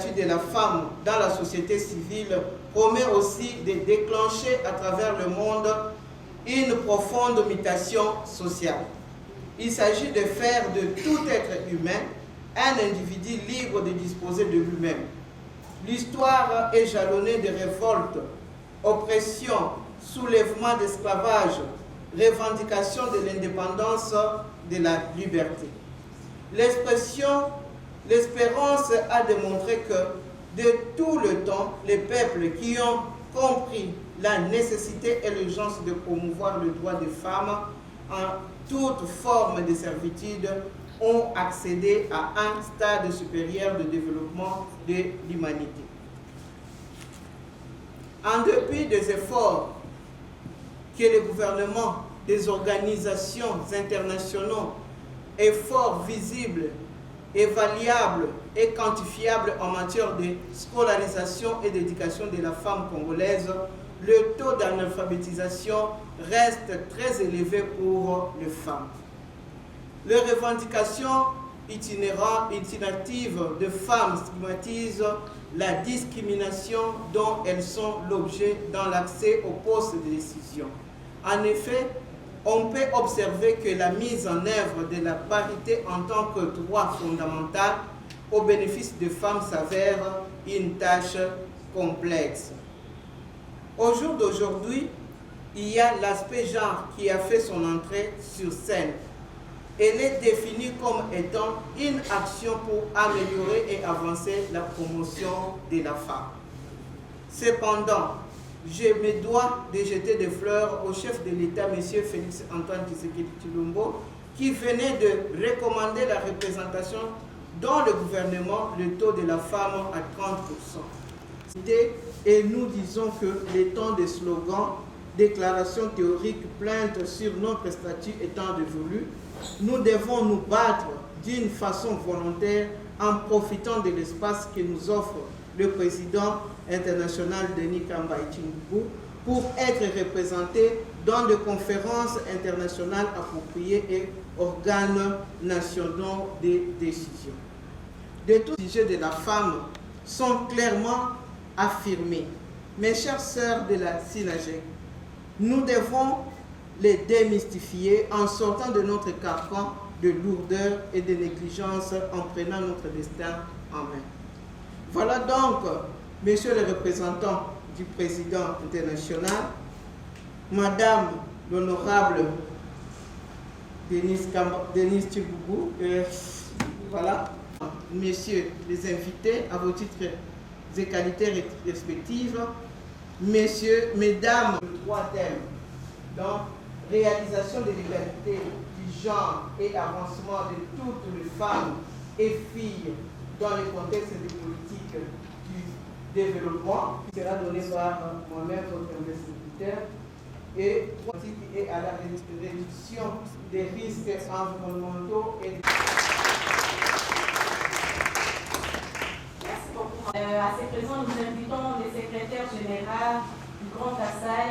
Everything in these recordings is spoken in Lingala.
de la femme dans la société civile promet aussi de déclencher à travers le monde une profonde mutation sociale. Il s'agit de faire de tout être humain un individu libre de disposer de lui-même. L'histoire est jalonnée de révoltes, oppression, soulèvement d'esclavage, revendication de l'indépendance, de la liberté. L'espérance a démontré que de tout le temps, les peuples qui ont compris la nécessité et l'urgence de promouvoir le droit des femmes en toute forme de servitude ont accédé à un stade supérieur de développement de l'humanité. En dépit des efforts que les gouvernements, les organisations internationales, efforts visibles, évaluables et quantifiables en matière de scolarisation et d'éducation de la femme congolaise, le taux d'analphabétisation reste très élevé pour les femmes. Les revendications itinératives de femmes stigmatisent la discrimination dont elles sont l'objet dans l'accès aux postes de décision. En effet, on peut observer que la mise en œuvre de la parité en tant que droit fondamental au bénéfice des femmes s'avère une tâche complexe. Au jour d'aujourd'hui, il y a l'aspect genre qui a fait son entrée sur scène. Elle est définie comme étant une action pour améliorer et avancer la promotion de la femme. Cependant, je me dois de jeter des fleurs au chef de l'État, M. Félix Antoine Tshisekedi Tshilombo, qui venait de recommander la représentation dans le gouvernement, le taux de la femme à 30%. Et nous disons que les temps des slogans, déclarations théoriques, plaintes sur notre statut étant dévolues, nous devons nous battre d'une façon volontaire en profitant de l'espace que nous offre le président international Denis Kamba Itchingubu pour être représenté dans des conférences internationales appropriées et organes nationaux de décision. De tous les sujets de la femme sont clairement affirmés. Mes chères sœurs de la SINAGEC, nous devons les démystifier en sortant de notre carcan de lourdeur et de négligence en prenant notre destin en main. Voilà donc, messieurs les représentants du président international, madame l'honorable Denis Tshilombo, voilà, messieurs les invités à vos titres et qualités respectives, messieurs, mesdames, trois thèmes, donc réalisation de l'égalité du genre et avancement de toutes les femmes et filles dans le contexte des politiques du développement, qui sera donné par moi-même, votre investisseur, et à la réduction des risques environnementaux et à ces présents, nous invitons le secrétaire général du Grand Kasaï.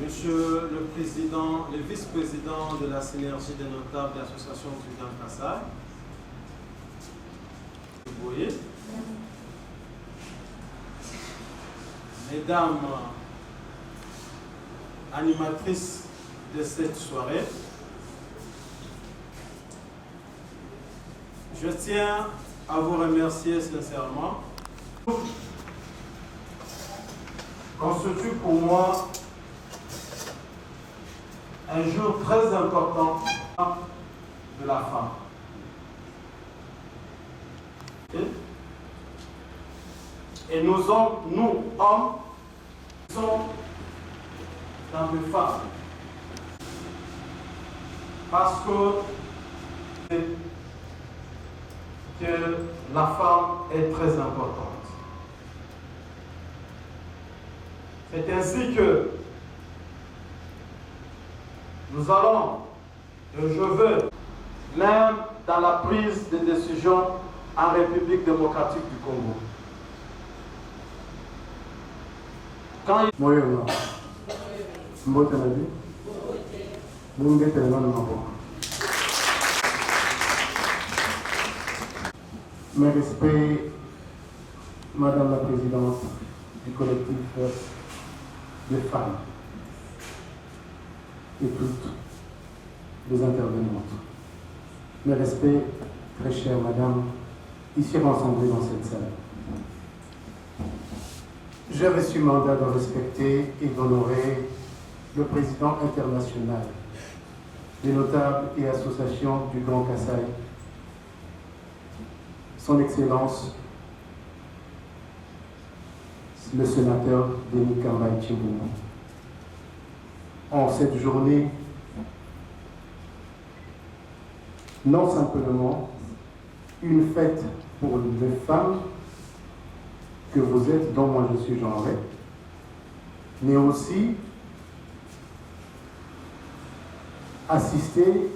Monsieur le président, le vice-président de la synergie des notables de l'association du Grand Kasaï, vous voyez, mesdames animatrices de cette soirée, je tiens à vous remercier sincèrement. Constitue pour moi un jour très important de la femme. Et nous hommes, sommes dans les femmes. Parce que la femme est très importante. C'est ainsi que nous allons, et je veux, même dans la prise de décision, en République démocratique du Congo. Quand Mes respects, Madame la Présidente du collectif des femmes et toutes les intervenantes. Mes respects, très chère Madame, ici rassemblée dans cette salle. J'ai reçu mandat de respecter et d'honorer le président international des notables et associations du Grand Kasaï, Son Excellence, le sénateur Denis Kambaï Tchiboumou. En cette journée, non simplement une fête pour les femmes que vous êtes, dont moi je suis Jean-Ré, mais aussi assister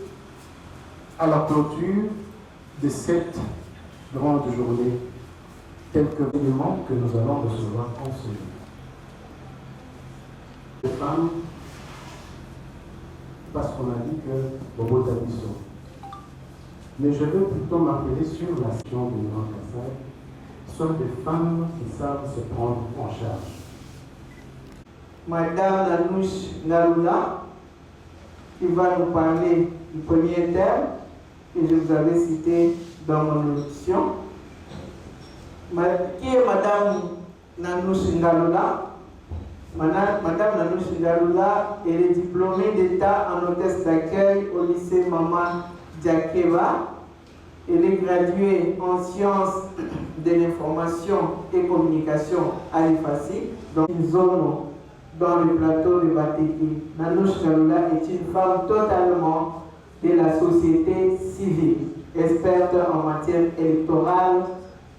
à la clôture de cette grande journée, quelques éléments que nous allons recevoir en ce jour. Les femmes, parce qu'on a dit que Bobo Tabiso. Mais je veux plutôt m'appeler sur l'action du Grand Kasaï, sont des femmes qui savent se prendre en charge. Madame Nanouche Naloula, qui va nous parler du premier thème que je vous avais cité dans mon audition. Qui est Madame Nanouche Naloula? Madame Nanouche Naloula, elle est diplômée d'État en hôtesse d'accueil au lycée Maman Diakeba. Elle est graduée en sciences de l'information et communication à l'IFACI, dans une zone dans le plateau de Bateki. Nanouche Naloula est une femme totalement de la société civile, experte en matière électorale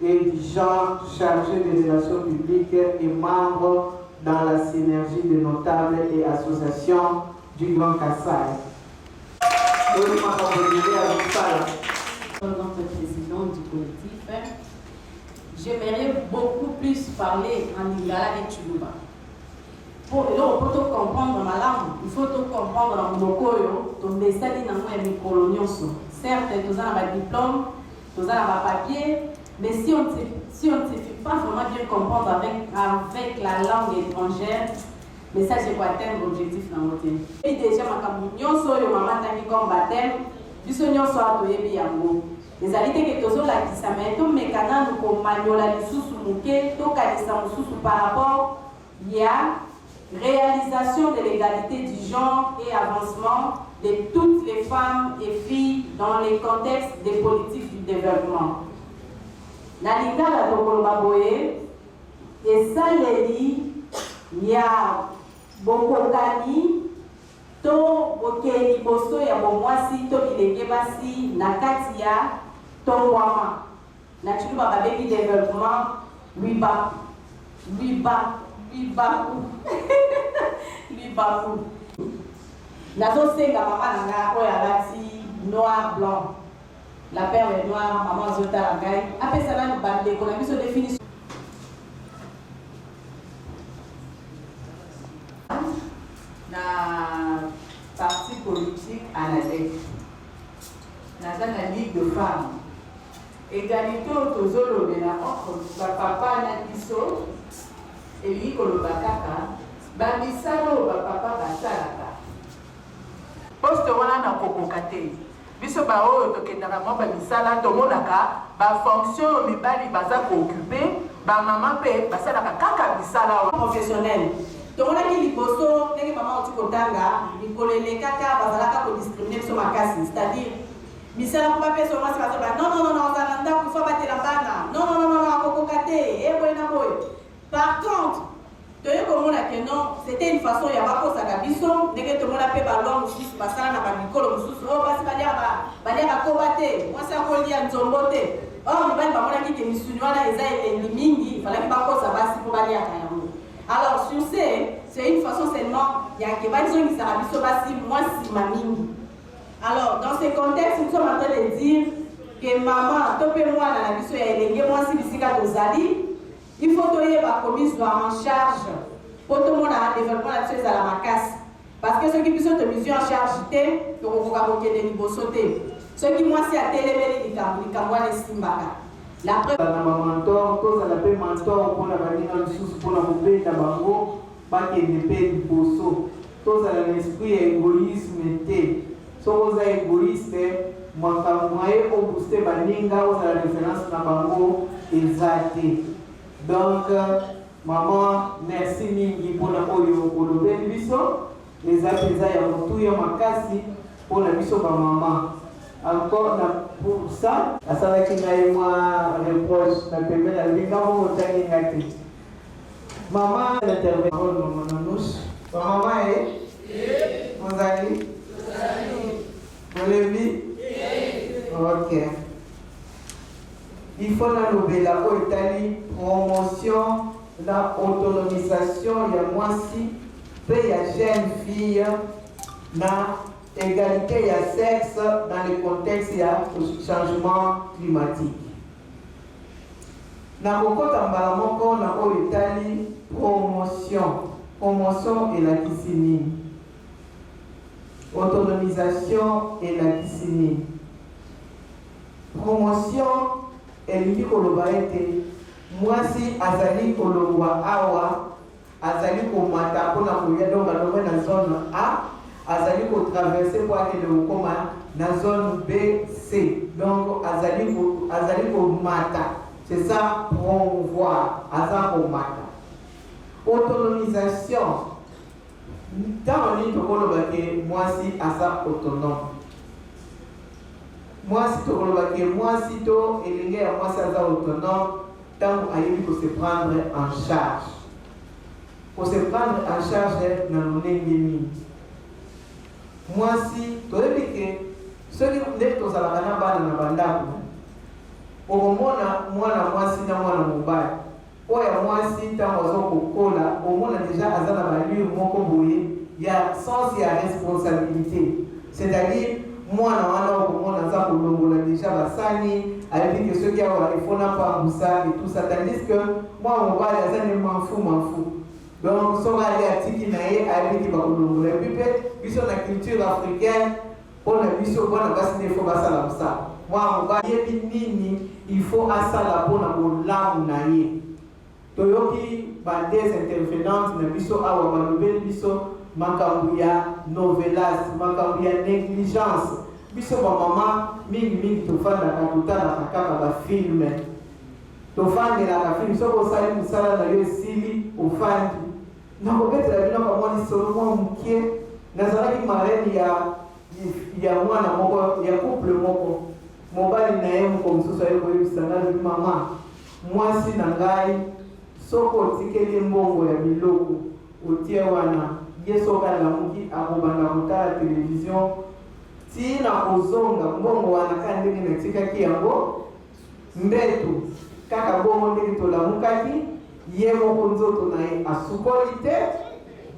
et du genre, chargée des relations publiques et membre dans la synergie des notables et associations du Grand Kasaï. Notre président du collectif, j'aimerais beaucoup plus parler en lingala et tshuluba. Pour comprendre ma langue, il faut tout comprendre en mokoyo, ton desali na moi mikolo nyonso. Certes, tous ont un diplôme, tous ont un papier, mais si on ne sait pas vraiment bien comprendre avec la langue étrangère, mais ça, je vais atteindre l'objectif dans notre vie. Et déjà, ma nyonso yo maman tangi comme baptême, biso nyonso atoyebi yango. Les alités que tozo la kisame, to mekana nous ko maniola lisusu muke, to kalisa mususu par rapport ya réalisation de l'égalité du genre et avancement de toutes les femmes et filles dans les contextes des politiques du développement. Nalika la tokoloba boye, et ça leli, ya bokokani, to bokeni boso ya bomwasi, to bilenge basi, nakati ya tongwama. Na chuluba babebi développement, lui bakou. Nazo senga maman nanga oyo alati noir blanc. La perle est noire, maman zota la gaille. Après ça, nous bandeko na biso définition. Na parti politique à la DEC. Dans la Ligue de femmes. Égalité au tozolo de la papa na biso. Et koloba kaka bamisalo papa basalaka poste wana na kokoka te biso baoyo tokendaka mwa bamisala tomonaka bafonction mibali baza kooccupe bamama mpe basalaka kaka misala professionnel tomonaki liboso ndenge mama oti kotanga likolo elekaka bazalaka kodiscrimine biso makasi, c'est-à-dire misala mpo bapesa omwasi bazoba non ozala ndako fo batela bana non akokoka te eboye na boye. Par contre, c'était une façon de faire ça. Ndenge tomona pe balon mususu basala na babikolo mususu o basi balia kobate mwasi akolia nzombo te. Or mibali bamonaki ke misuni wana eza elengi mingi ifalaki bakosa basi mpo baliaka yango. Alors sur ce, c'est une façon seulement ya ke bazongisaka biso basi mwasi mingi. Alors dans ce contexte, nous sommes en train de dire que maman, topé moi dans la mission et les moi si bisika tozali, il faut que les commis soient en charge pour tout le monde à développement la chose à la macasse. Parce que ceux qui puissent te miser en charge, donc on va beaucoup de niveau sauter. Ceux qui moi si à télé les cambois les simbaka. La preuve. Na mentor, tous à la paix mentor pour la vanille sous pour la montée tabango, pas qu'il ne paie du poisson. Tous à l'esprit égoïsme était. Soit vous êtes égoïste, moi quand moi au booster baninga, vous à la référence tabango exacté. Donc maman, merci mingi pour la oyo pour le bel biso. Les apésas ya motu ya makasi pour la biso ba maman. Encore pour ça, à ça qui m'a moi reproche, la payée la vie quand vous avez gâté. Maman intervient maman Nanouche. Maman est vous allez vous l'avez ok. Il faut la nouvelle la Italie promotion la autonomisation il y a moi si paye à jeune fille na égalité et sexe dans le contexte du changement climatique. Na kokota mbala moko na Italie promotion et la kisini. Autonomisation et la kisini. Promotion et l'idée koloba ete mwasi azali kolongwa awa azali komata pona koya donc na zone A azali ko traverser pour aller le koma na zone B C donc azali ko mata c'est ça promouvoir azali ko mata autonomisation dans le livre qu'on a que moi si asa autonome moi si to koloba que moi si to elinge ya moi si asa autonome tant ayebi ko se prendre en charge pour se prendre en charge na nongemi moi si toyebi ke soki nde tozalaka na bana na bandako okomona mwana mwasi na mwana mobali oyo ya mwasi ntango azokokola omona deja aza na balure moko boye ya sens ya responsabilité c'est-à-dire mwana wana okomona aza kolongola deja basani ayebi ke soki awa efona pambusa et tout ça tandis que mwana mobali aza ne manfu donc soki ali atiki na ye ayebi ke bakolongola epi mpe biso na culture africaine mpona biso bwana basi nde ifo basala mosala mwana mobali yebi nini ifo asala mpona bolamu na ye toyoki bades intervenante na biso awa balobeli biso makambo ya novelas makambo ya négligence biso bamama mingi tofandaka totalaka kaka bafilme tofandelaka filme soki osali mosala na yo esili ofandi nakobetela bino kamwa lisolo mwa mokie nazalaki marraine ya mwana moko ya couple moko mobali na ye moko mosusu aye koyebisa ngai mama mwasi na ngai soki otikeli mbongo ya biloko otie wana ye soki alamuki akobanda kotala televizion ntina kozonga mbongo wana kaka ndenge natikaki yango mbetu kaka bongo ndenge tolamukaki ye moko nzoto na ye asukoli te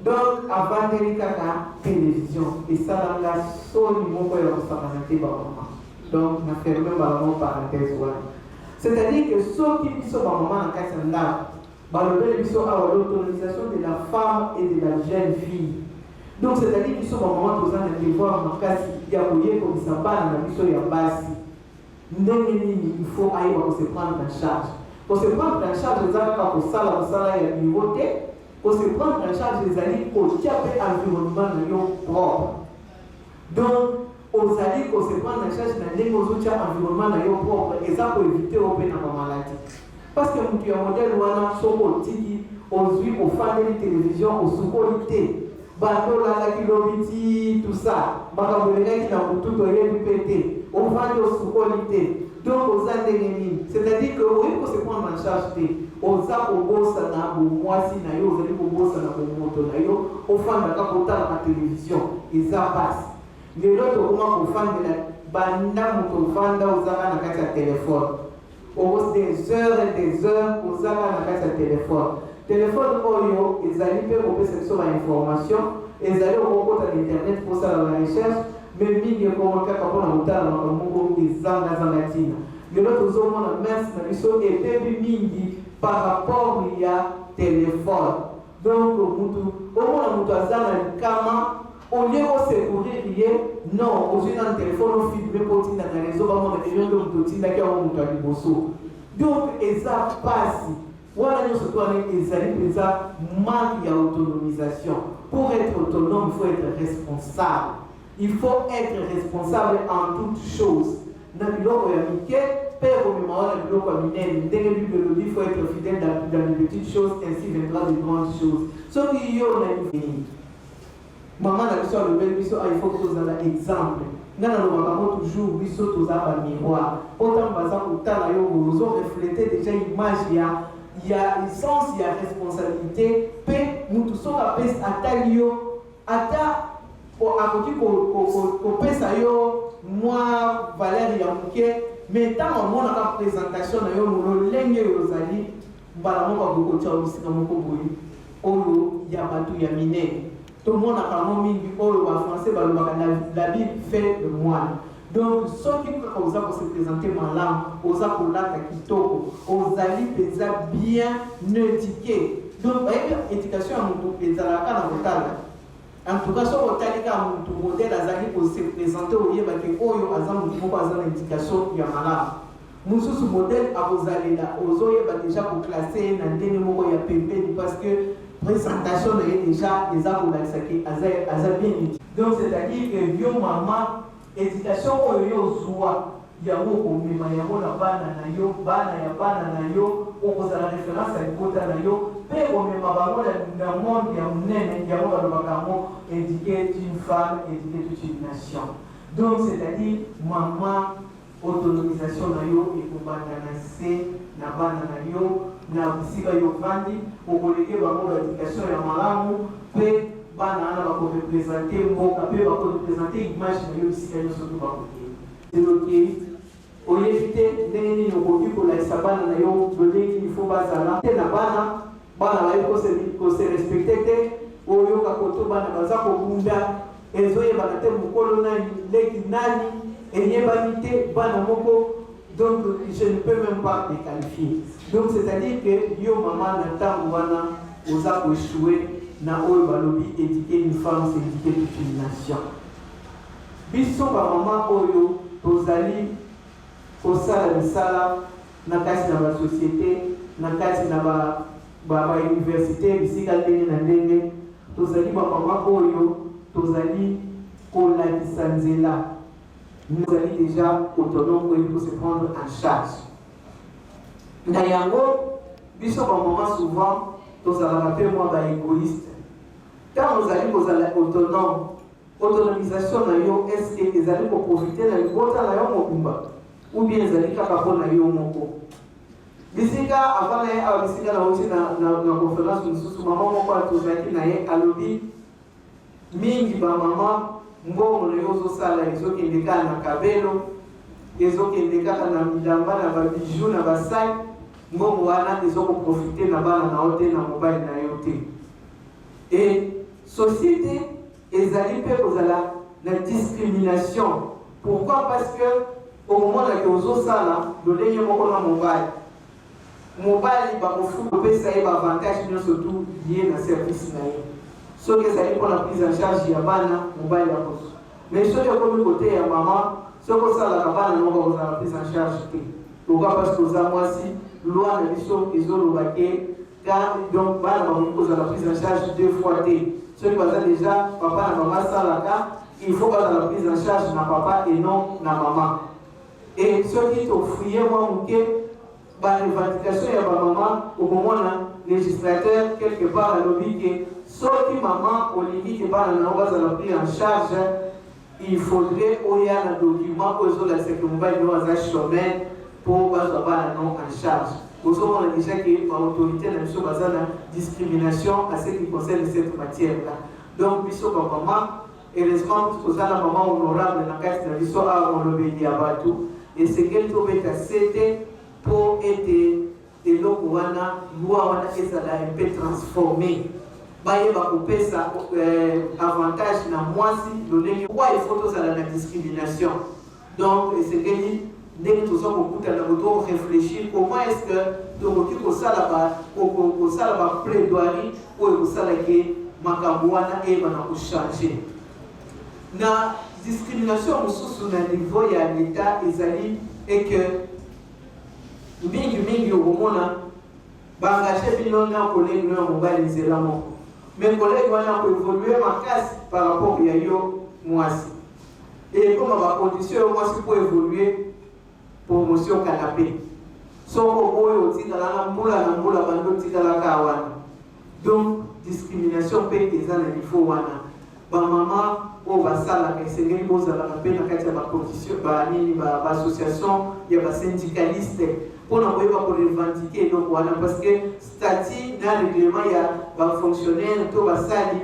donc avandeli kaka télévision esalanga soni moko ya kosakana te bamama donc naferme balamo parenthèse wana c'est-à-dire que soki biso bamama na kati ya ndako balobeli biso awa l'autonomisation de la femme et de la jeune fille donc c'est-à-dire biso bamama toza na devoir makasi ya koyekolisa bana na biso ya basi ndenge nini il faut ayeba kose prendre en charge kose prendre en charge eza kaka kosala mosala ya biro te kose prendre en charge ezali kotia mpe environnement na yo propre donc ozali kose prendre en charge na ndenge ozotia environnement na yo propre eza koevite o mpe na bamaladi parce que motu ya modele wana soko otiki ozwi ofandeli télévision osukoli te bato olalaki lobi ti tout ça makambo elengaki na motu toyebi mpe te ofandi osukoli te donc oza ndenge nini c'est-à-dire que oyebi kose prendre en charge te oza kobosana bomwasi na yo ozali kobosana bomoto na yo ofandaka kotalaka télévision eza pasi lelo tokoma kofandela banda moto ofanda ozaka na kati ya telefone des heures ozaka na kati ya telefone oyo ezali mpe kopesa biso bainformation ezali okokota na internet mposala ba recherche mais mingi comme kaka pour na mutala na mungu ezanga zangatina lelo tozomona merci na biso ebebi mingi par rapport ya téléphone. Donc mutu omona mutu azana kama au lieu de secourir non aujourd'hui dans le téléphone on filme pour tinda na réseau ba mona elio ndo mutu tinda ki awo mutu aliboso. Donc eza passe voilà nous surtout avec ezali peza manque d'autonomisation. Pour être autonome, il faut être responsable. Il faut être responsable en toutes choses. Dans le biloko ya mike, père au mémoire, dans le biloko ya minene, dès le but de l'objet, il faut être fidèle dans les petites choses, ainsi viendra des grandes choses. Ce qui y a, on a fini. Maman a besoin de le biso, il faut que vous ayez un exemple. Nous avons toujours biso, tous un miroir. Autant que ça, autant là, vous avez reflété déjà l'image, il y a sens, il y a responsabilité. Nous tous sommes à pèse à talio, à ta. À côté qu'on pèse à yo, moi, Valérie Yamouké, mais tant que moi, la présentation, nous l'aignons aux alliés, nous avons beaucoup de choses, nous avons beaucoup de Yamatou Yamine. Tout le monde a quand même dit que français, la Bible fait de moi. Donc, ceux qui ont se présenter ma langue, aux apolata kitoko, aux alliés bien éduqués. Donc, l'éducation à mon tour, les alaka dans votre en tout cas, si on a un modèle azali pour se présenter au lieu de Oyo Azam ou l'éducation Yamala. Nous sommes modèle à vos allées là, aux Oyo déjà pour classer dans des numéros ya PP parce que présentation est déjà des arbres qui azal bien dit. Donc c'est-à-dire que yo maman éducation Oyo Zoua yango komema yango na bana na yo okozala référence à kota na yo pe komema bango na monde ya munene yango balobaka ngo éduquer une femme éduquer toute une nation. Donc c'est-à-dire maman autonomisation na yo ekobanda na se na bana na yo na bisika yo vandi okoleke bango éducation ya malamu pe bana ana bakorepresente mboka pe bakorepresente image na yo bisika nyonso to bakoke oyevite ndenge nini okoki kolakisa bana na yo lolenge ifo bazala te na bana bayebi kose respecte te oyoka koto bana baza kobunda ezoyebana te mokolo nani leki nani eyebani te bana moko. Donc je ne peux même pas les qualifier. Donc c'est-à-dire que yo maman na ntango wana oza koéchouer na oyo balobi éduquer une femme c'est éduquer toute une nation. Biso bamama oyo tozali kosala misala na kati na basosiété na kati na bauniversité bisika ndenge na ndenge tozali bamama oyo tozali kolakisa nzela tozali déjà autonome oyo pour se prendre en charge na yango biso bamama souvent tozalaka mpe mwa baégoïste quand ozali kozala autonome autonomisation na yo est-ce que ezali koprofite na libota na yo mobimba ou bien ezali kaka mpona yo moko bisika avant na ye awa bisika na oti na conférence mosusu mama moko atozalaki na ye alobi mingi bamama mbongo na yo ozosala ezokende kaka na kabelo ezokende kaka na bilamba na babiju na basai mbongo wana ezokoprofite na bana na yo te na mobali na yo te et société ezali mpe kozala na discrimination. Pourquoi? Parce que au moment où on ozosala lolenge moko na mobali bakofu kopesa ye baavantage surtout lié na service na ye soki ezali mpona prise en charge ya bana mobali akosu mais soki ekomi kote ya mama soki osalaka bana noko kozala prise en charge te. Pourquoi? Parce que oza mwasi loi na biso ezoloba ke donc bana bakoki kozala prise en charge 2 fois te. Ceux qui ont déjà papa et maman salaka, il faut pas la prise en charge na papa et non na maman. Et ceux qui ont fouillé moi mouké, la revendication de ma maman au moment où législateur quelque part a lobby que ceux qui maman au limite que pas la prise en charge, il faudrait oya un document aux autres la sécurité nous à chemin pour pas non en charge. Nous avons déjà que l'autorité n'a pas de discrimination à ce qui concerne cette matière-là. Donc, nous sommes maman, heureusement, nous avons la maman honorable dans la case de l'issue à Olobedi Abatou. Et c'est qu'elle trouve à c'était pour aider et l'Okouana, loi, et ça l'a un peu transformé. baye bakopesa avantage na mwasi lolenge pourquoi il faut tozala na discrimination. Donc esengeli ndenge toza kokutana koto réfléchir comment est-ce que tokoki kosala ba plaidoirie oyo kosalaki makambo wana eyebana kochange. Na discrimination mosusu na niveau ya l'état ezali eke mingi okomona baengage bino na kolege no ya mobali nzela moko mais kolege wana koévolue makasi par rapport ya yo mwasi ekoma bacondition yo mwasi po évolue promotion canapé soko oyo otikala na mbula bando otikalaka wana. Donc discrimination mpe eza na niveau wana bamama oyo basalaka esengeli bozalaka mpe na kati ya bacondition banini baassociation ya basyndicaliste mpona koyeba korevendike eloko wana parce que statut na règlement ya bafonctionnaire to basali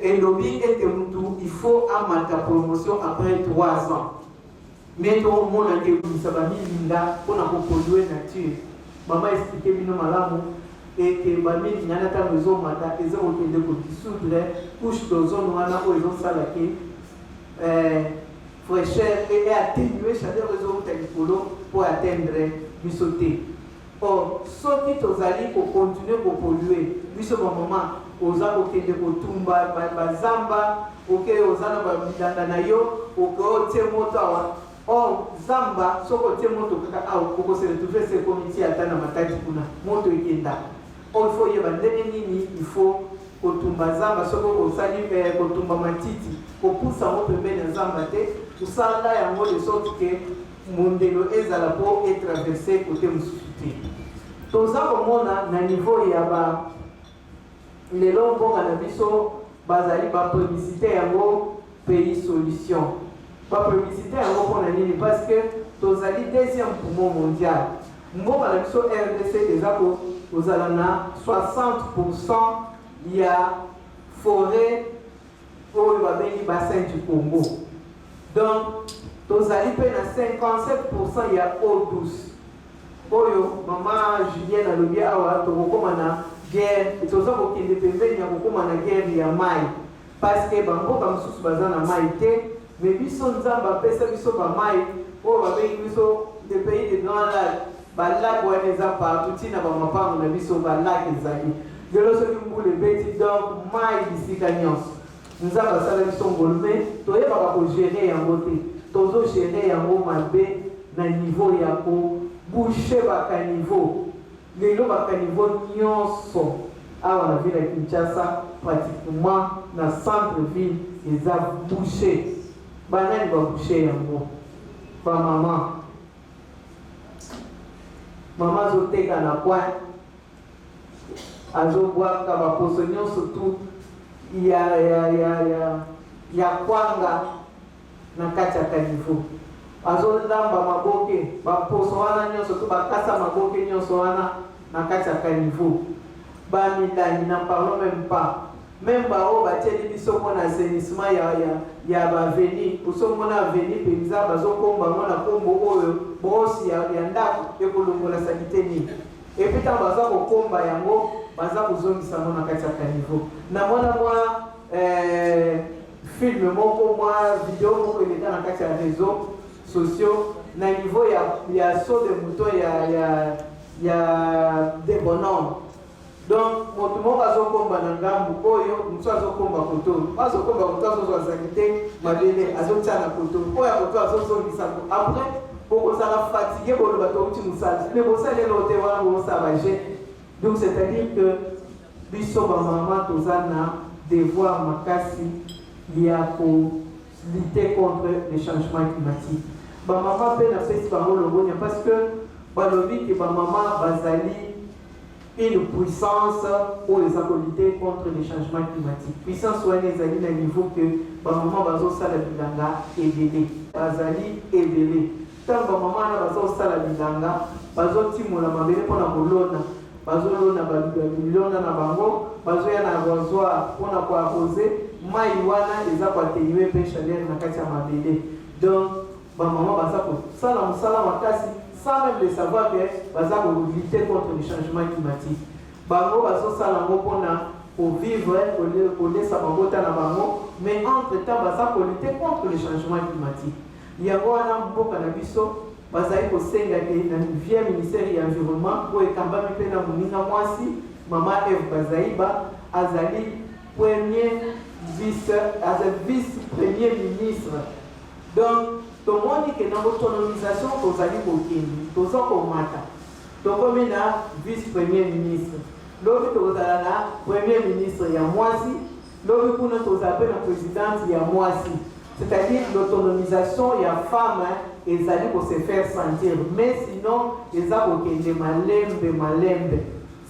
elobi ete mutu il faut amata promotion après 3 ans. Mais tomona ke komisa bamilinga mpona kopolue nature mama explike bino malamu eke bamilinga na ntango ezomata eza kokende kodissoudre couche d'ozone wana oyo ezosala ke fraîcheur et atténuer chaleur ezokota likolo pour atteindre biso te. Or soki tozali kocontinue kopolue biso bamama oza kokende kotumba bazamba oke oza na bamilanda na yo oke otie moto awa. Or zamba soko tie moto kaka awa okose retrouver se komiti ata na mataki kuna moto ekenda. Or il faut yeba ndenge nini il faut kotumba zamba soko osali kotumba matiti kopusa mo pembeni ya zamba te tosala yango de sorte que mondelo ezala po etraverse kote mosusu te. Toza komona na niveau ya ba lelo mbonga na biso bazali bapublicité yango pays solution. Bapublicité yango mpona nini parce que tozali deuxième poumon mondial. Mbonga na biso RDC eza kozala na 60% ya forêt oyo babengi bassin du Congo. Donc tozali mpe na 57% ya eau douce oyo mama Julienne alobi awa tokokoma na guerre toza kokende pembeni ya kokoma na guerre ya mai parce que bamboka mosusu baza na mai te mais biso nzambe apesa biso bamai oyo babengi biso de pays de grand lac balak wana eza partout ntina bamapango na biso balak ezali lelo soki mbula ebeti donc mai bisika nyonso nzambe asala biso ngolu me toyebaka kogere yango te tozogere yango mabe na niveau ya kobouche bakaniveau lelo bakaniveau nyonso awa na ville ya Kinshasa pratiquement na centre ville eza bouche. Banani babouche yango bamama mama azoteka na coin azobwaka baposo nyonso tu ya kwanga na kati ya kaniveau azolamba maboke baposo wana nyonso tu bakasa maboke nyonso wana na kati ya kaniveau bamilani na parlo même pas même bao batieli biso mpona assainissement ya baveni osomona aveni mpenza bazokomba ngo na kombo oyo boosi ya ndako ekolongola salite nini epi ntango baza kokomba yango baza kozongisa ngo na kati ya kaniveau. Namona mwa filme moko mwa video moko eleka na kati ya réseaux sociaux na niveau ya saut de mouton ya de bonhomme. Donc moto moko azokomba na ngambu oyo moto azokomba koto azokomba koto azozwa salite mabele azotia na koto oyo koto azozongisa après okozala fatigué boloba touti mosala mais bosalelo te wana bosala je. Donc c'est-à-dire que biso bamama toza na devoir makasi ya lutter contre les changements climatiques. Bamama mpe napesi bango longonia parce que balobi ke bamama bazali une puissance pour les lutter contre les changements climatiques. Puissance wana ezali na niveau que bamama bazosala bilanga ebele bazali ebele ntango bamama wana bazosala bilanga bazotimola mabele mpona kolona bazolona balona na bango bazoya na rasoir mpona koarrose mai wana eza koatenue mpe chaleur na kati ya mabele. Donc bamama baza kosala mosala makasi sans même le savoir que baza lutter contre le changement climatique. Bango bazosala ngo mpona pour vivre, pour laisser Mabota na bango, mais entre-temps, ça pour lutter contre le changement climatique. Il y a un peu de biso, bazali kosenga ke na via ministère ya environnement pour ekamba pe na muninga mwasi mama Eve Bazaiba azali vice premier ministre. Donc tout le monde qui est dans l'autonomisation tozali kokindi toza komata tokomi na vice premier ministre lobi tozala na premier ministre ya mwasi lobi kuna tozala pe na présidente ya mwasi. C'est-à-dire l'autonomisation, il y a femmes, ils allaient pour se faire sentir. Mais sinon, ils ont des malembe.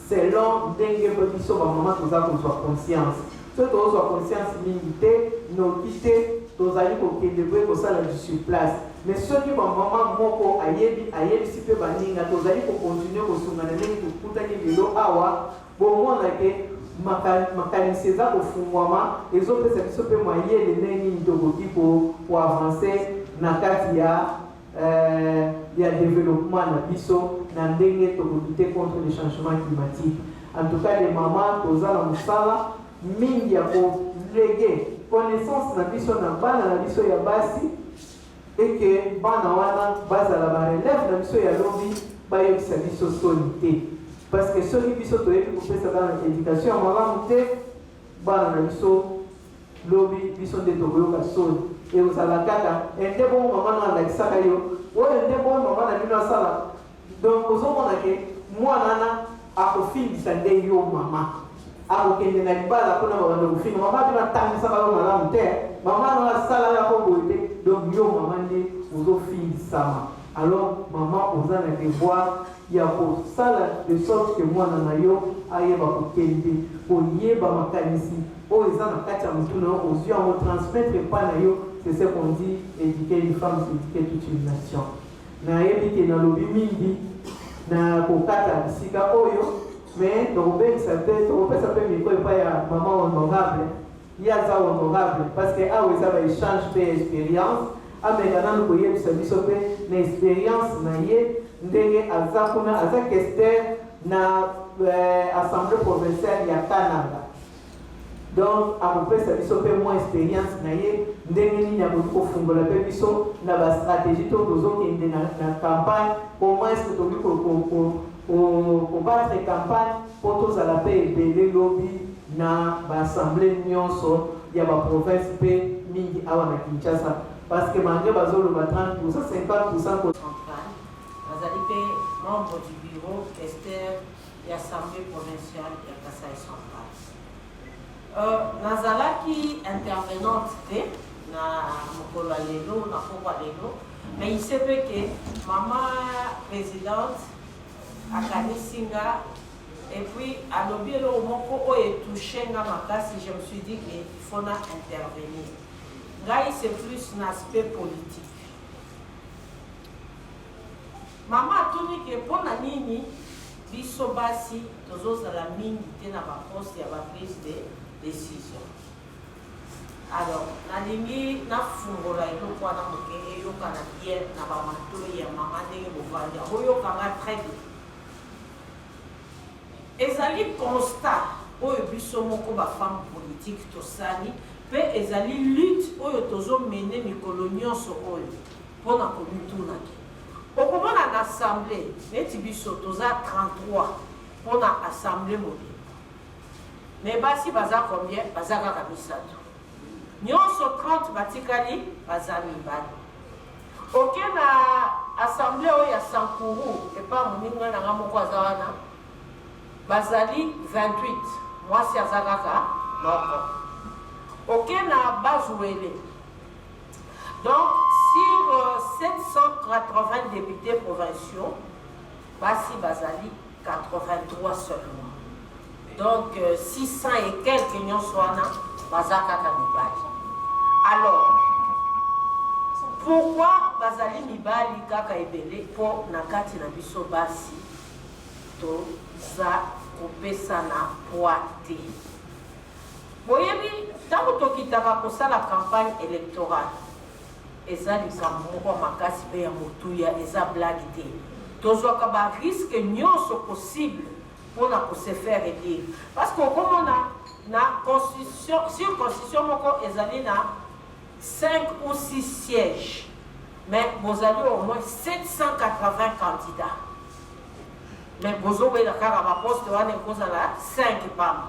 Selon dengue position, maman, tu as conscience. Si tu as conscience, milité, non quitté, tu as dit que ça sur place. Mais ceux qui vont maman, moko, ayebi, si peu baninga, tu as dit pour continuer à se soumettre, pour coûter de l'eau, awa, pour moi, makanisi eza kofungwama ezopesa biso mpe mayele ndenge tokoki pour avancer na kati ya développement na biso na ndenge tokolutte contre le changement climatique. En tout cas les mamans toza na mosala mingi ya kolege connaissance na biso na bana na biso ya basi eke bana wana bazala barelève na biso ya lobi bayebisa biso soni te. Parce que ceux qui sont toyés pour faire ça dans l'éducation, on va monter dans le biso, lobby, biso de Togo, la zone. Et vous allez kaka, un des bons moments dans la Sakayo, ou un des bons moments dans la Sala. Donc, aux hommes, moi, nana, à au fil du Sunday, yo, maman. À au Kenya, n'a pas la peine de vous finir. Maman, tu vas t'amener ça dans la montagne. Maman, dans la salle, la pauvreté. Donc, yo, maman, vous au fil du Sama. Alors, maman, vous allez voir. Il y a pour ça de sorte que moi nanayo ayeba kokende oyeba makanisi o eza na kati ya mutu na ozwi yango transmettre epai na yo. C'est ce qu'on dit, éduquer une femme, c'est éduquer toute une nation. Nayebi ke nalobi mingi na kokata bisika oyo mais tokopesa mpe miko epai ya mama honorable ye aza honorable parce que awa eza baéchange mpe expérience ameka nanu koyebisa biso mpe na expérience na ye ndenge aza kuna aza questeur na assemblée provinciale ya Canada. Donc akopesa biso mpe mwa expérience na ye ndenge nini akoki kofungola mpe biso na bastratégie to tozokende na campagne comment est ce que tokoki kobattre campagne mpo tozala mpe ebele lobi na baassemblée nyonso ya baprovince mpe mingi awa na Kinshasa parce que malgré bazoloba 30%, 50% Bazali membre du bureau questeur de l'Assemblée provinciale de Kasai Central. Nazalaki intervenante na mokolo lelo na pokwa lelo, mais il se peut que maman présidente akanisinga et puis alobi lo moko oye touché nga makasi, je me suis dit qu'il faut na intervenir. Ngai c'est plus un aspect politique. Mama atuni ke pona nini biso basi tozozala mingi te na baposte ya baprise de décision. Alors nalingi nafungola eloko wana moke eyokana bien na bamatoi ya mama ndenge bovandi oyokanga très bien. Ezali constat oyo biso moko bafemme politique tosali mpe ezali lutte oyo tozomene mikolo nyonso oyo mpona komitunaki. Okomona na assemblée, neti biso toza 33 pour na assemblée mobile. Mais basi baza combien? Baza kaka misato. Nyonso 30 batikali baza mibali. Ok na assemblée oyo ya Sankuru epa moninga na nga moko aza wana bazali 28 mwasi aza kaka moko. Ok na Bazuele. Donc sur 780 députés provinciaux, Bassi Bazali 83 seulement. Donc 600 et quelques n'y sont Bazaka Mibali. Alors, pourquoi Bazali Mibali Kaka Ebele pour Nakati Nabiso Bassi to za kopesa na poate? Boyebi, tant que tu as la campagne électorale, eza likambo moko makasi pe ya motuya eza blague te tozwaka ba risque nyonso possible mpona kose faire élire parce que okomona na constitution, sur constitution moko ezali na 5 ou 6 sièges. Mais vous avez au moins 780 candidats. Mais vous avez la carte à ma poste, vous avez 5 femmes.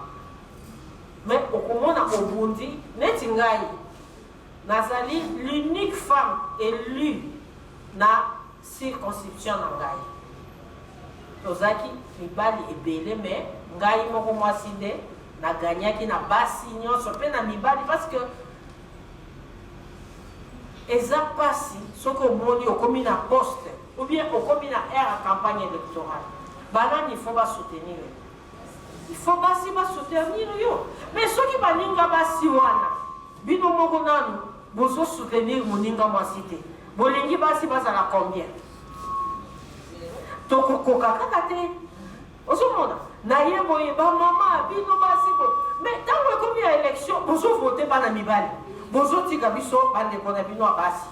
Mais au moment où Burundi, Netingaï, Nazali, l'unique femme élue na circonscription Nangaï. Tozaki, Mibali est belé, mais Ngaï moko mwaside, na gagnaki na basignon, sope na Mibali, parce que eza pasi, ce que vous au commis na poste, ou bien au commis na air à campagne électorale. Banan, il faut pas soutenir. Il faut pas soutenir yo. Mais ceux qui baninga basi wana, bino moko nanu, bozo soutenir moninga mwasite. Bolingi basi bazala combien? Toko koka kakate. Osomona, na ye boye ba mama bino basi bo. Mais tant que comme il y a élection, bozo voter pas na Mibali. Bozo tika biso bande kona bino basi.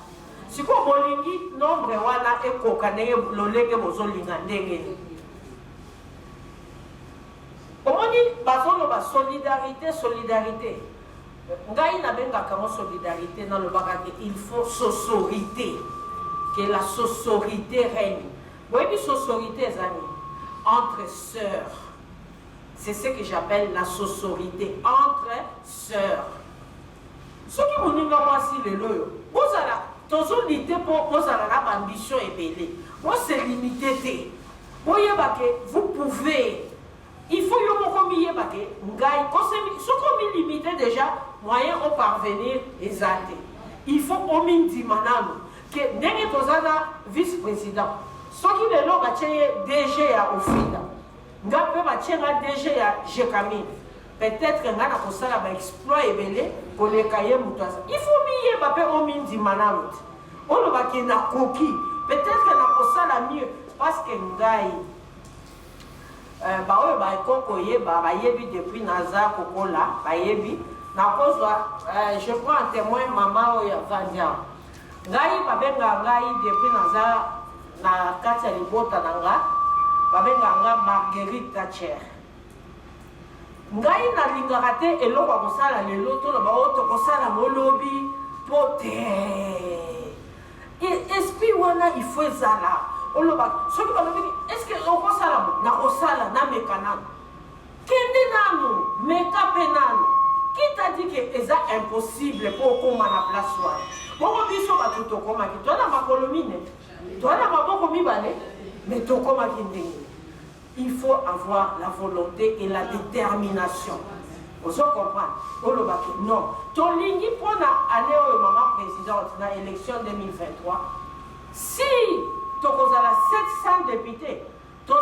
Siko bolingi nombre wana ekoka ndenge lolenge bozo linga ndenge. Omoni bazolo ba solidarité. Ngai na benga kamo solidarité dans le bagage, il faut sororité. Que la sororité règne. Vous voyez, sororité, amis, entre sœurs. C'est ce que j'appelle la sororité, entre sœurs. Ce qui vous dit, moi, si le loyo, vous avez toujours l'idée pour vous avez l'ambition et belé. Vous c'est limité. Vous pouvez. Il faut que vous commiez ce qu'on limité déjà, moyen de parvenir exact. Il faut au minimum que dès que vous avez vice-président, ce qui est là, DG à Ofida, vous avez DG à Jekamine. Peut-être que vous avez un exploit et belé pour les cahiers moutouas. Il faut que au minimum. On va qu'il y a coquille. Peut-être que vous avez mieux parce que vous avez depuis Naza Kokola, je prends un témoin maman Vandia. Ngai babenga ngai depuis Naza na kati ya libota nanga babenga Marguerite Thatcher. Ngai na lingaka te eloko kosala lelo to na baoto kosala molobi pote. Esprit wana il faut ezala. Est-ce que on na mekana kende nanu meka penanu qui t'a dit que c'est impossible pour qu'on la place soit bon biso ba tout koma ki toi na makolomine toi na maboko mibale mais to koma ki il faut avoir la volonté et la détermination. Vous comprenez? Non. Ton ligne pour l'année où maman présidente dans l'élection 2023, si tu as 700 députés, tu as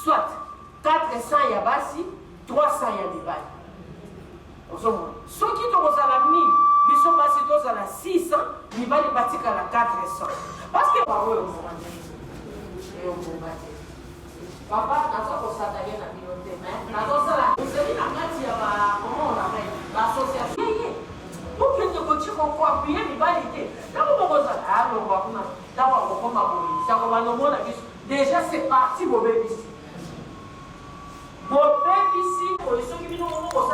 soit 400 yabasi, 300 yabibali. Ceux qui ont 1000, ils sont passés à 600, ils vont bâtir à 400. Parce que papa, nous sommes à la communauté, mais nous sommes à l'association. Pour que nous puissions appuyer les validités. Déjà, c'est parti, mon bébé ici. Mon bébé ici, pour ceux qui viennent au fort,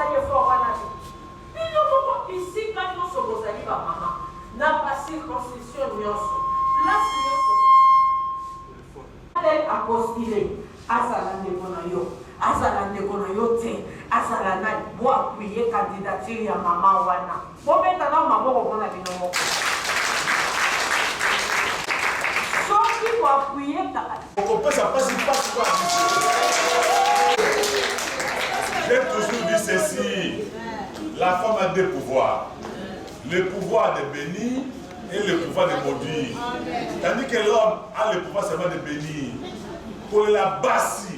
ici, quand nous sommes aux alliés, maman, n'a pas circoncision, place, elle a postulé. Azalande konayo, azalande konayo te, azalana bo appuyer candidature ya maman wana. Bo beta na maboko kona binomo. So qui bo appuyer ta. On peut ça passe pas quoi. J'ai toujours dit ceci. La femme a deux pouvoirs. Le pouvoir de bénir et le pouvoir de maudire. Tandis que l'homme a le pouvoir seulement de bénir. Pour la basse,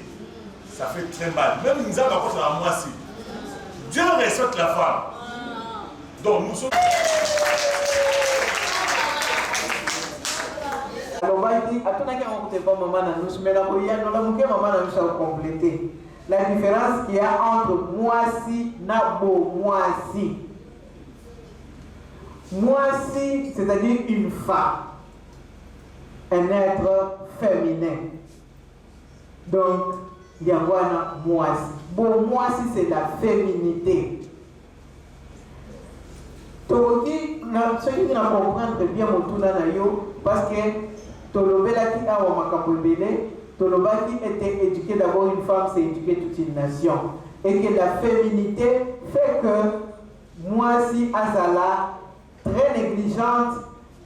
ça fait très mal. Même nous avons encore la moitié. Dieu respecte la femme. Donc nous sommes. Alors, on va dire, attendez qu'on ne pas maman, mais la maman nous compléter. La différence qu'il y a entre moisi et moisi. Moisi, c'est-à-dire une femme, un être féminin. Donc, Yangwana Mwasi. Bon, Mwasi, c'est la féminité. Toki, ceux qui ne comprennent bien mon nayo, parce que Tolobela qui a au Makapobele, Toloba qui était éduqué d'abord une femme, c'est éduquer toute une nation. Et que la féminité fait que Mwasi Azala, très négligente,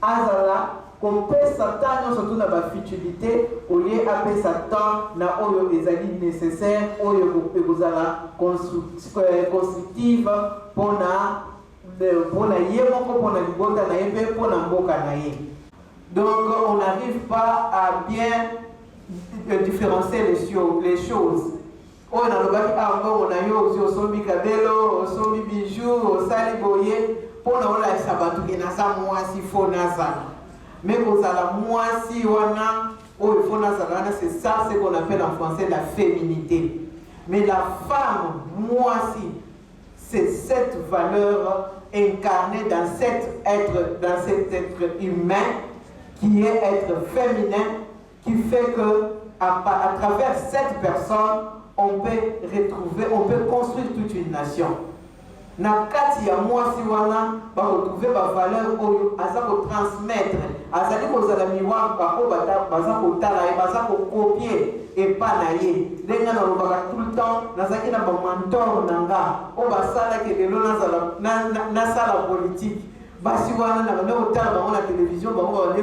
Azala, qu'on peut s'attendre surtout dans la futilité, au lieu de s'attendre na oyo ezali nécessaire, oyo ezala constructive pour na yemoko, pour na libota na yembe, pour na mboka na ye. Donc on n'arrive pas à bien différencier les choses. On a le bac encore, on a eu aussi au sombi kabelo, au sombi bijoux, au sali boye, pour na ola sabatu qui na sa moi si faux naza. Mais vous allez moi si wana, oh il faut naza, c'est ça ce qu'on appelle en français la féminité. Mais la femme, moi si, c'est cette valeur incarnée dans cet être humain qui est être féminin, qui fait que à travers cette personne, on peut retrouver, on peut construire toute une nation. Na kati ya mwasi wana ba retrouver ba valeur oyo aza ko transmettre, azali ko zala miwa ba ko baza ko tala, baza ko copier et pas na ye. Denga na lobaka tout le temps, nazaki na ba mentor nanga, o ba sala ke lelo na sala politique. Basi wana na ba otala ba na télévision ba ko le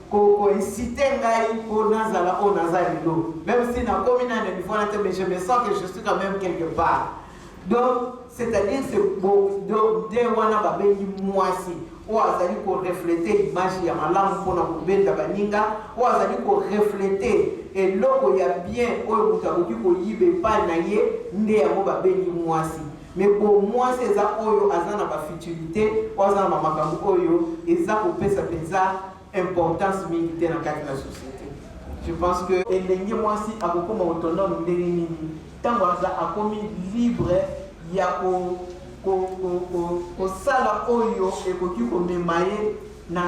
ko inciter ngai pour nazala o nazali lo. Même si na commune na niveau na mais je me sens que je suis quand même quelque part. Donc c'est-à-dire c'est beau de wana ba bengi mwasi ou azali ko refléter l'image ya malamu pour na kubenda baninga ou azali ko refléter et loko ya bien oyo mutakoki ko yibe pa na ye nde ya mo ba bengi mwasi. Mais pour moi, c'est ça oyo azana ba futilité, azana ba makambo oyo eza ko pesa importance militaire dans la société. Je pense que elengi mwasi akokoma autonome ndenge nini tango aza akomi libre ya ko sala oyo ekoki komema ye na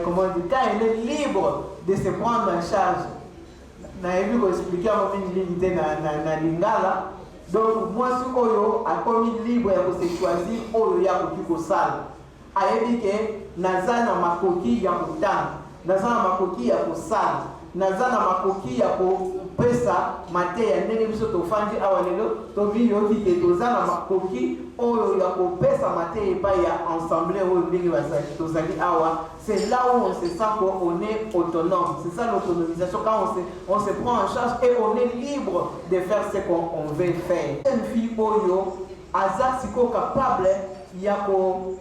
comment dire, quand elle est libre de se prendre en charge. Na ebi ko expliquer à mon militaire na lingala. Donc moi si oyo a commis libre ya se choisir oyo ya koki ko sala. Ayebi ke naza na makoki ya kotana, naza na makoki ya kosala, naza na makoki ya kopesa mate ya ndenge biso tofandi awa lelo tobi yoki ke toza na makoki oyo ya kopesa mate epai ya ensemble oyo ndenge bazali tozali awa. C'est là où on se sent qu'on est autonome. C'est ça l'autonomisation, quand on se prend en charge et on est libre de faire ce qu'on veut faire. Une fille oyo aza siko capable ya ko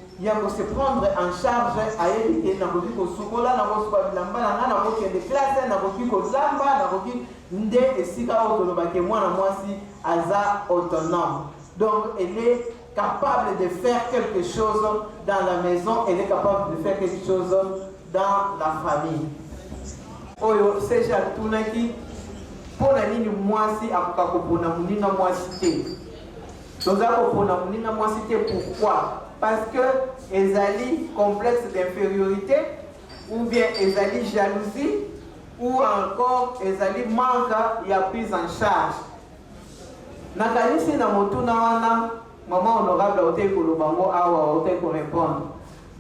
se prendre en charge ayebi ke na koki ko sukola na ko sukola bilamba na ko kende classe na koki ko lamba na koki nde esika autonoba ke mwana mwasi aza autonome. Donc elle est capable de faire quelque chose dans la maison, elle est capable de faire quelque chose dans la famille. Oyo seja tunaki pona nini mwasi akoka kopona muninga mwasi te. Toza kopona muninga mwasi te pourquoi? Parce que ezali complexe d'infériorité ou bien ezali jalousie ou encore ezali manque ya prise en charge. Nakalisi na motuna wana maman honorable a été kolobango awa a été répondre.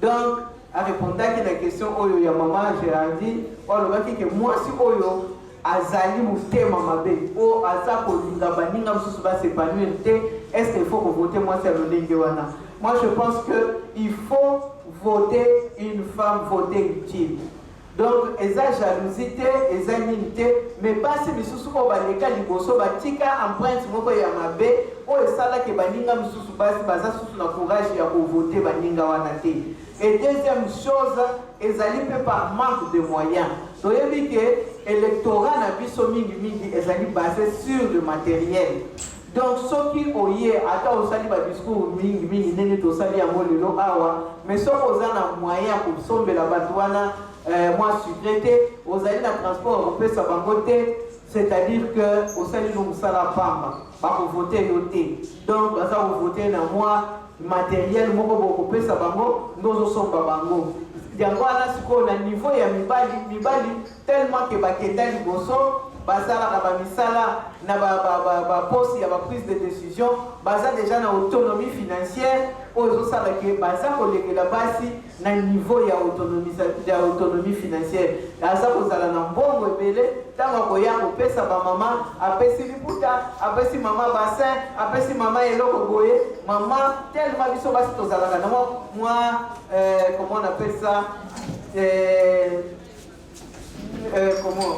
Donc a répondu à la question oyo ya maman Géraldine olobaki ke mwasi oyo azali mutema mabe o aza kolinga baninga mususu ba s'épanouir te. Est-ce qu'il faut que voter mwasi ya lolenge wana? Moi je pense que il faut voter une femme, voter utile. Donc eza jalousie eza ninte mais pas si misusu ko baleka liboso batika empreinte moko ya mabe o esala ke baninga misusu basi baza susu na courage ya ko voter baninga wana te. Et deuxième chose ezali pe par manque de moyens. Donc yebi ke électorat na biso mingi ezali basé sur le matériel. Donc ceux qui oye ata osali ba discours mingi nene to sali ya molelo awa mais ceux qui ont na moyen pour sombela bato wana moi secrété aux alliés de transport européen ça va voter, c'est-à-dire que au sein de nous ça la femme va voter noté. Donc ça va voter dans moi matériel moko européen ça va nous sommes pas bango. Yango ana siko na niveau ya mibali tellement que bakenda liboso bazala ba misala na ba poste ya ba prise de décision baza déjà na autonomie financière ozo sala ke baza kolekela basi na niveau ya autonomie financière aza kozala na mbongo ebele ntango akoya kopesa bamama apesi liputa apesi mama bassin apesi mama eloko boye mama tellement biso basi tozalaka na mwa comment on appelle ça comment